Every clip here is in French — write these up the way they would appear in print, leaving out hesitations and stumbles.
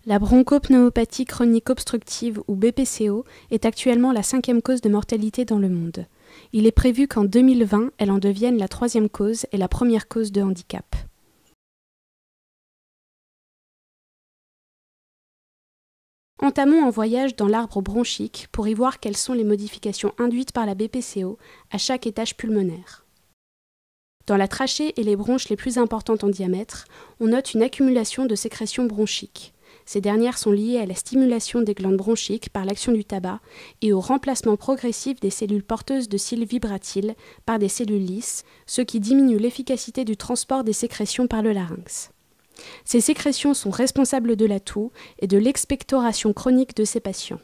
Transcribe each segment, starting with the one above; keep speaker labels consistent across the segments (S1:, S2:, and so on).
S1: La bronchopneumopathie chronique obstructive ou BPCO est actuellement la 5e cause de mortalité dans le monde. Il est prévu qu'en 2020, elle en devienne la 3e cause et la première cause de handicap. Entamons un voyage dans l'arbre bronchique pour y voir quelles sont les modifications induites par la BPCO à chaque étage pulmonaire. Dans la trachée et les bronches les plus importantes en diamètre, on note une accumulation de sécrétions bronchiques. Ces dernières sont liées à la stimulation des glandes bronchiques par l'action du tabac et au remplacement progressif des cellules porteuses de cils vibratiles par des cellules lisses, ce qui diminue l'efficacité du transport des sécrétions par le larynx. Ces sécrétions sont responsables de la toux et de l'expectoration chronique de ces patients.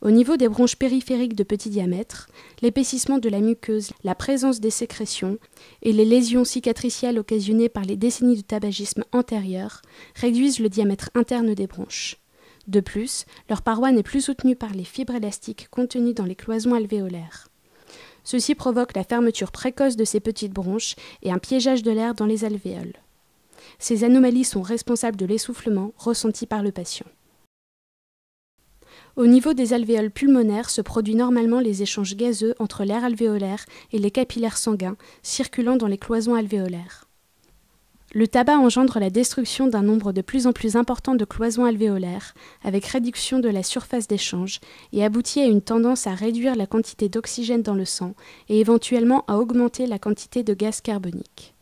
S1: Au niveau des bronches périphériques de petit diamètre, l'épaississement de la muqueuse, la présence des sécrétions et les lésions cicatricielles occasionnées par les décennies de tabagisme antérieur réduisent le diamètre interne des bronches. De plus, leur paroi n'est plus soutenue par les fibres élastiques contenues dans les cloisons alvéolaires. Ceci provoque la fermeture précoce de ces petites bronches et un piégeage de l'air dans les alvéoles. Ces anomalies sont responsables de l'essoufflement ressenti par le patient. Au niveau des alvéoles pulmonaires se produisent normalement les échanges gazeux entre l'air alvéolaire et les capillaires sanguins circulant dans les cloisons alvéolaires. Le tabac engendre la destruction d'un nombre de plus en plus important de cloisons alvéolaires, avec réduction de la surface d'échange, et aboutit à une tendance à réduire la quantité d'oxygène dans le sang et éventuellement à augmenter la quantité de gaz carbonique.